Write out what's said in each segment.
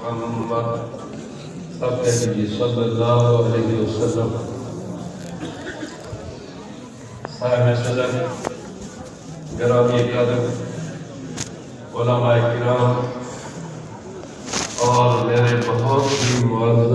محمد سب کہہ دیجیے صلی اللہ علیہ وسلم۔ صاحب صدر، گرامی قدر علماء کرام اور میرے بہت ہی معزز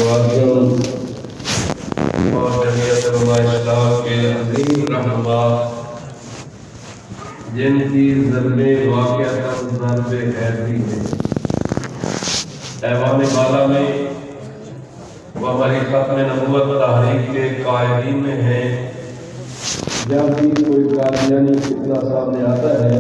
معزز اور جمعیت علماء اسلام کے عظیم رہنما جن کی ضربیں واقعتاً ضرب حیدری ہے، ایوان بالا میں وہ ہماری ختم نبوت تحریک کے قائدین میں ہیں۔ جب بھی کوئی قادیانی فتنہ سامنے آتا ہے،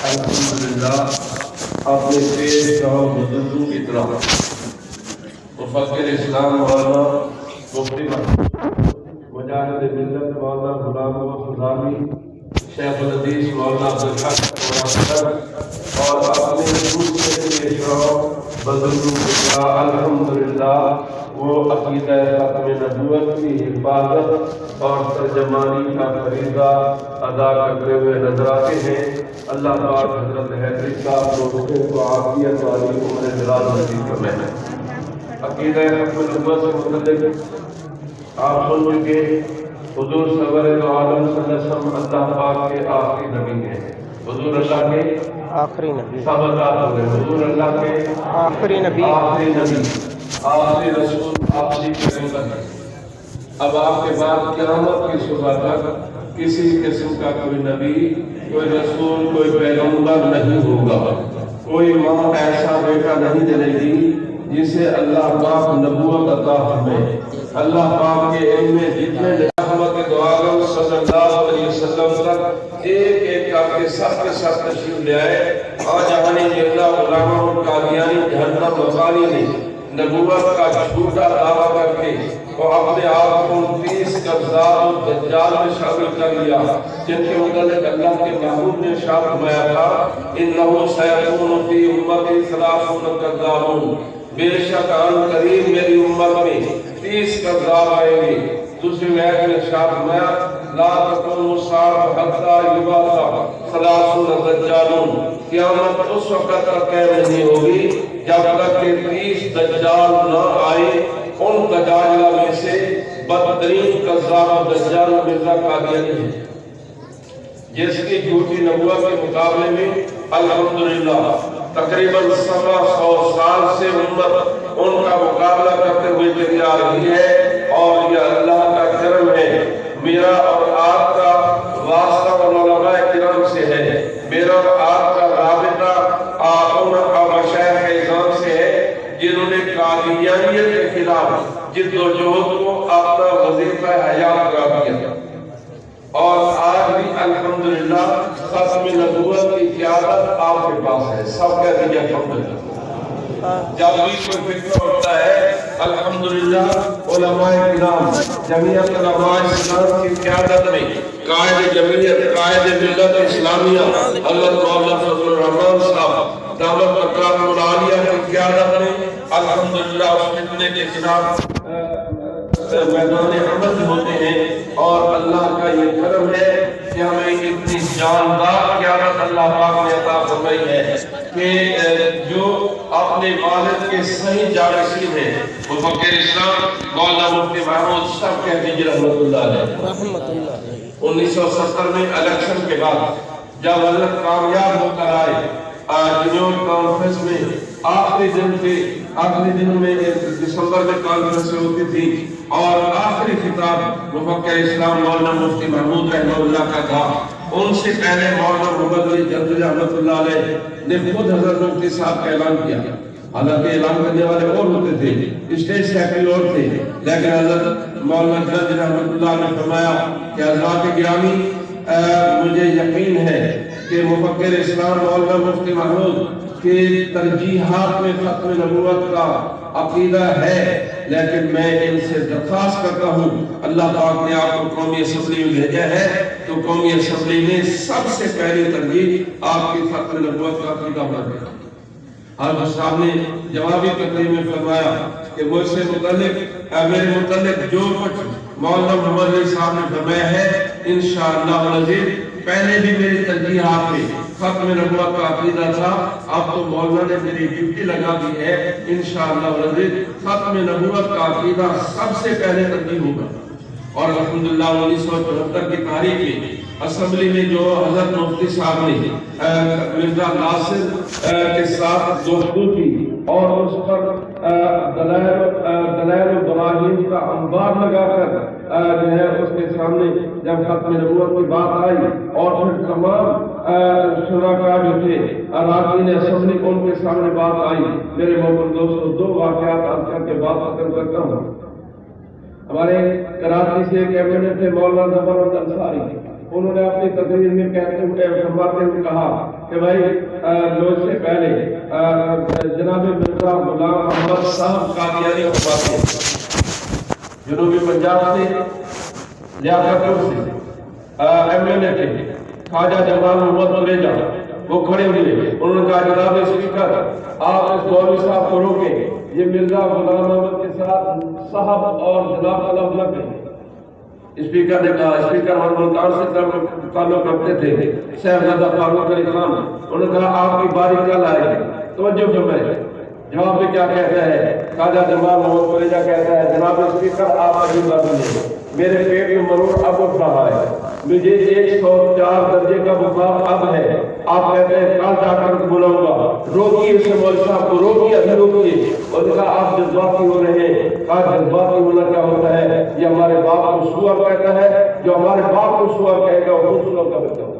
الحمدللہ اپنے پیش قوم بزرگوں کی طرح مفکر اسلام مولانا مفتی مجاہد ملت مولانا غلام محمد خضامی، شیخ الحدیث مولانا عبدالحق اور اپنے دوسرے پیش قوم بزرگوں کی طرح الحمدللہ وہ عقیدہ ختم نبوت کی حفاظت اور ترجمانی کا فریضہ ادا کرتے ہوئے نظر آتے ہیں۔ اللہ پاک حضرت حیدری صاحب کو عافیت والی عمر دراز نصیب فرمائے۔ عقیدہ ختم نبوت سے متعلق آپ سن چکے، حضور سرور دو عالم صلی اللہ علیہ وسلم اللہ پاک کے آخری نبی ہیں۔ حضور اللہ کے آخری نبی، سب اللہ ہو گئے، حضور اللہ کے آخری نبی، آخری نبی، آخری رسول، آخری پیغمبر ہے۔ اب آپ کے بعد قیامت کی صبح تک کسی قسم کا کوئی نبی، کوئی رسول، کوئی پیغمبر نہیں ہوگا۔ کوئی ماں ایسا بیٹا نہیں جنے گی جسے اللہ پاک نبوت عطا فرمائے۔ اللہ پاک کے علم میں جتنے رحمت دو عالم صلی اللہ علیہ وسلم تک ایک ایک کر کے سب تشریف لے آئے۔ آج جہانی جبلا غلامہ قادیانی جہنم مخانی نے نبوت کا جھوٹا دعویٰ کر کے وہ اپنے آپ کو 30 کذاب و دجال میں شامل کر لیا، جن کے متعلق اللہ کے محبوب نے ارشاد فرمایا تھا انہ سیکون فی امتی 30 کذابون، بے شک ان قریب میری امت میں 30 کذاب آئیں گے۔ دوسری آیت میں ارشاد فرمایا لا تقوم الساعۃ حتی یبعث 30 دجالون، قیامت اس وقت تک قائم نہیں ہوگی جب تک کہ 30 دجال نہ آئے۔ ان دجاجلہ میں سے بدترین کذاب دجال مرزا قادیانی ہے، جس کی جھوٹی نبوت کے مقابلے میں الحمدللہ تقریباً 100 سال سے امت ان کا مقابلہ کرتے ہوئے چلی آ رہی ہے، اور یہ اللہ کا کرم ہے۔ میرا اور آپ کا واسطہ علماء کرام سے ہے، میرا اور آپ کا رابطہ ان مشائخ اعظام سے ہے جنہوں نے قادیانیت کے خلاف جد و جہد کو اپنا وظیفہ حیات قرار دیا، اور آج بھی الحمدللہ ختم نبوت کی قیادت آپ کے پاس ہے۔ سب کہہ دیجیے الحمدللہ۔ جب بھی کوئی فکر ہوتا ہے الحمدللہ علماء کرام جمعیت علماء اسلام کی قیادت میں قائد جمعیت قائد ملت اسلامیہ حضرت مولانا فضل الرحمان صاحب دعوت برقرار العالیہ کی قیادت میں الحمدللہ اس فتنے کے خلاف میدان عمل ہوتے ہیں، اور اللہ کا یہ کرم ہے کہ ہمیں اتنی جاندار قیادت اللہ پاک نے عطا فرمائی ہے کہ جو اپنے والد کے صحیح جانشین ہیں، مفکر اسلام مولانا مفتی محمود صاحب کہہ دیجیے رحمۃ اللہ علیہ۔ رحمۃ اللہ علیہ 1970 میں الیکشن کے بعد جب حضرت کامیاب ہو کر آئے، نیو یارک کانفرنس میں آخری دن میں دسمبر میں کانفرنس ہوتی تھی، اور آخری خطاب مفکر اسلام مولانا مفتی محمود رحمہ اللہ کا تھا۔ ان سے پہلے مولانا محمد علی جدلی رحمۃ اللہ علیہ نے خود حضرت مفتی صاحب کا اعلان کیا، حالانکہ اعلان کرنے والے اور ہوتے تھے، اسٹیج سیکرٹری اور تھے، لیکن حضرت مولانا جدلی رحمۃ اللہ نے فرمایا کہ حضرات گرامی مجھے یقین ہے کہ مفکر اسلام مولانا مفتی محمود کی ترجیحات میں ختم نبوت کا عقیدہ ہے، لیکن میں ان سے درخواست کرتا ہوں، اللہ پاک نے آپ کو قومی اسمبلی میں بھیجا ہے تو قومی اسمبلی میں سب سے پہلی ترجیح آپ کی ختم نبوت کا عقیدہ ہونا چاہیے۔ حضرت صاحب نے جوابی تقریر میں فرمایا کہ مجھ سے میرے متعلق جو کچھ مولانا محمد علی صاحب نے فرمایا ہے انشاءاللہ العزیز پہلے بھی میری ترجیحات میں खत्म नबुव्वत का अकीदा था। अब तो मौलाना ने मेरी ड्यूटी लगा दी है, इंशाअल्लाह अज़ीज़ खत्म नबुव्वत का अकीदा सबसे पहले तब्दील होगा। और अल्हम्दुलिल्लाह 1974 की तारीख में असेंबली में जो हजरत मुफ्ती साहब ने मिर्जा नासिर के साथ गुफ्तगू की और उस पर दलाइल बराहीन का अंबार लगाकर जो है उसके सामने जब खत्म नबुव्वत की बात आई और फिर तमाम शुराका जो थे अराकीन असेंबली को उनके सामने बात आई। मेरे मोहम्मद दोस्तों, दो वाक़यात आज करके बात खत्म करता हूँ। हमारे कराची से एक एमएलए थे मौलाना जफर अंसारी, उन्होंने अपनी तकरीर में कहते हुए फरमाते हुए कहा कि भाई लोग से पहले जनाब मिर्जा गुलाम अहमद साहब कादियानी फरमाते जनूबी पंजाब से लियाकतपुर से एमएलए थे ख्वाजा जमाल मोहम्मद मुरेजा, वो खड़े हुए, उन्होंने कहा जनाब स्पीकर आप इस मौलवी साहब को रोके, ये मिर्जा गुलाम अहमद के साथ साहब और जनाब का लफ्ज़ लग गए। स्पीकर ने कहा, स्पीकर और मुल्तान से ताल्लुक़ रखते थे शहजादा फारूक अली खान, उन्होंने कहा आपकी बारी कल आएगी, तवज्जो फरमाइए। जवाब में क्या कहता है ख्वाजा जमाल मोहम्मद मुरेजा, कहता है जनाब स्पीकर आप अजीब बनिए, मेरे पेट में मरोड़ अब उठ रहा है, मुझे 104 दर्जे का बुखार अब है, आप कहते हैं कल डॉक्टर को बुलाऊंगा, रोकिए उसे मौलवी साहब को, रोकिए अभी रोकिए। और कहा आप जज्बाती हो रहे हैं। कहा जज्बाती होना क्या होता है, ये हमारे बाप को सुअर कहता है, जो हमारे बाप को सुअर कहेगा वो सुअर का बच्चा होगा।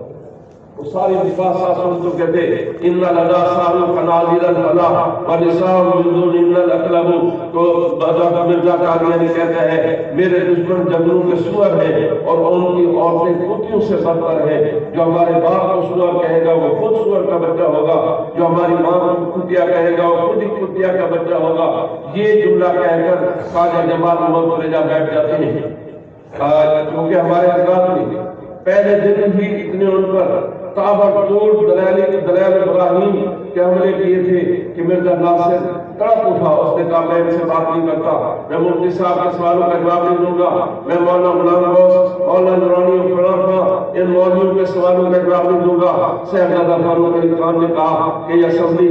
वो सारी निफासा सुन तो कहते इन्ना लदा सारू खनाजिरल फला व निसाउ मिन दुन इन्नल अकलबु, तो बाबा मिर्जा कादियानी कहता है मेरे दुश्मन जंगलों के सुअर हैं और उनकी औरतें कुत्तियों से बदतर हैं। जो हमारे बाप को सुअर कहेगा वो खुद सुअर का बच्चा होगा, जो हमारी माँ को कुतिया कहेगा वो खुद ही कुतिया का बच्चा होगा। ये जुमला कहकर ख्वाजा जमाल मोहम्मद मुरेजा बैठ जाते हैं, क्योंकि हमारे हज़रात ने पहले दिन ही इतने उन पर ताबड़तोड़ दलाइल इब्राहिम के हमले किए थे कि मिर्जा नासिर तड़प उठा। उसने कहा मैं इनसे बात नहीं करता, मैं मुफ्ती साहब के सवालों का जवाब नहीं दूंगा, मैं मौलाना गुलाम गौस, मौलाना नूरानी फलाफा इन मौलवियों के सवालों का जवाब नहीं दूंगा। शहजादा फारूक अली खान ने कहा कि यह असेंबली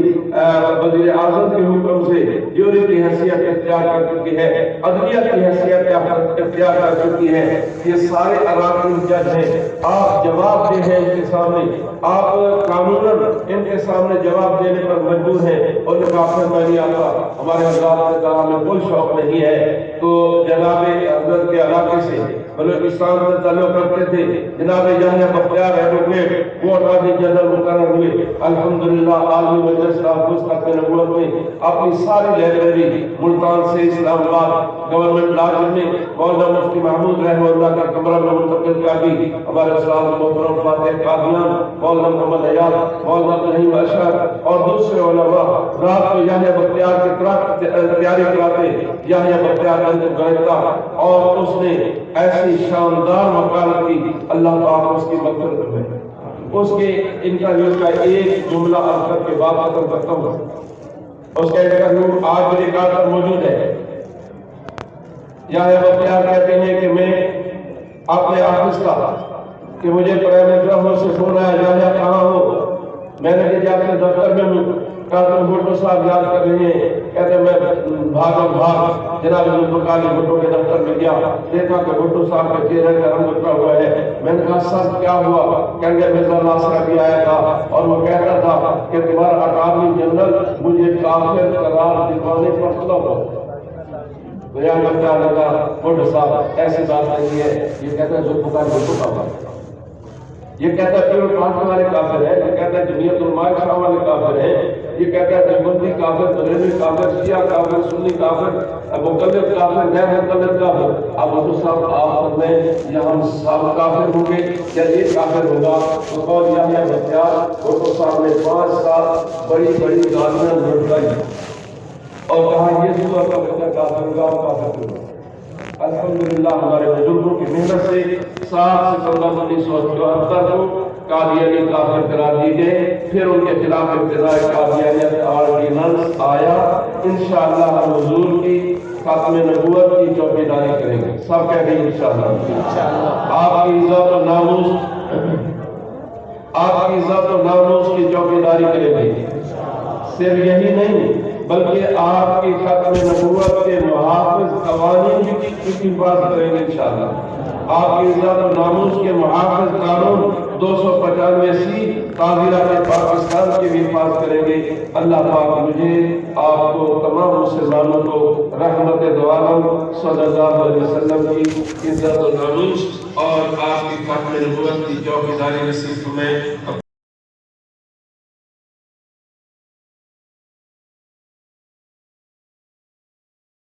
वज़ीर आज़म के हुक्म से ज्यूरी की हैसियत इख्तियार कर चुकी है, अदलियत की हैसियत इख्तियार कर चुकी है, ये सारे अराकीन जज हैं, आप जवाब दे हैं इनके सामने, आप कानूनन इनके सामने जवाब देने पर मजबूर हैं। और काफिर मैं नहीं आता, हमारे हज़रात ने कहा हमें कोई शौक नहीं है। तो जनाब हज़रत के इलाके से बलूचिस्तान से ताल्लुक़ रखते थे जनाब याहिया बख्तियार एडवोकेट, वो अटॉर्नी जनरल मुकर्रर हुए। अल्हम्दुलिल्लाह आलमी मजलिस खत्म नबुव्वत में अपनी सारी लाइब्रेरी मुल्तान से इस्लामाबाद गवर्नमेंट लॉज में मौलाना मुफ्ती महमूद रहमतुल्लाह का कमरा में मुंतकिल कर दी। हमारे उस्ताद मोहतरम फातिह कादियान, मौलाना मोहम्मद अयाज, मौलाना रहीम अशर और दूसरे उलमा रात को याहिया बख्तियार की तैयारी कराते, याहिया बख्तियार गए और उसने ऐसी शानदार वकालत की, अल्लाह पाक उसकी मग़फ़िरत करे। उसके इंटरव्यू का एक जुमला अर्ज़ करके बात खत्म करता हूँ। उसका इंटरव्यू आज मेरे रिकॉर्ड पर मौजूद है। याहिया बख्तियार कहते हैं कि मैं अपने ऑफिस का कि मुझे प्राइम मिनिस्टर से फोन आया, याहिया कहाँ हो? मैंने कहा अपने दफ्तर में हूँ। कहा भुट्टो साहब याद कर रहे हैं? कहते मैं भाग जनाब जुल्फ़िकार भुट्टो के दफ्तर में गया, देखा कि भुट्टो साहब के चेहरे का रंग उतरा हुआ है। मैंने कहा सर क्या हुआ? कहेंगे मिर्जा नासिर भी आया था और वो कहता था कि तुम्हारा अटॉर्नी जनरल मुझे काफिर करार दिलवाने पर तुला हो। तो यहाँ लगता लगा भुट्टो साहब ऐसी बात नहीं है, ये कहता है जुल्फ़िकार भुट्टो का, ये कहता है पीर पार्टी वाले काफिर है, ये कहता है जमीयत उलमा इस्लाम वाले काफिर है, ये कहता है देवबंदी काफिर, बरेलवी काफिर, शिया काफिर, सुन्नी काफिर, मुक़ल्लिद काफिर, गैर मुक़ल्लिद काफिर। अब हुजूर साहब आप में या हम सब काफिर होंगे या एक काफिर होगा? तो कौन याहिया बख्तियार हुजूर साहब ने 5 साल बड़ी बड़ी गालियां लुटवाई और कहा ये सूरत का बच्चा काफिर होगा, काफिर होगा। अल्हम्दुलिल्लाह हमारे बुजुर्गों की मेहनत से 7 सितंबर 1974 को कादियानी काफिर करार दी गए। फिर उनके खिलाफ इब्तिदाई कादियानियत ऑर्डिनेंस आया। इंशाअल्लाह हम हुजूर की खात्मे नबुव्वत की चौकीदारी करेंगे। सब कह रहे हैं इंशाअल्लाह। आपकी इज्जत और नामूस آپ کی عزت و ناموس کی چوکیداری کریں گے۔ صرف یہی نہیں بلکہ آپ کی ختم نبوت کے محافظ قوانین کی حفاظت کریں گے انشاءاللہ۔ آپ کی عزت و ناموس کے محافظ قانون 295 تعزیرات پاکستان کی بھی حفاظت کریں گے۔ اللہ پاک مجھے آپ کو تمام مسلمانوں کو رحمت دو عالم صلی اللہ علیہ وسلم کی عزت و ناموس اور آپ کی ختم نبوت کی چوکیداری نصیب فرمائے۔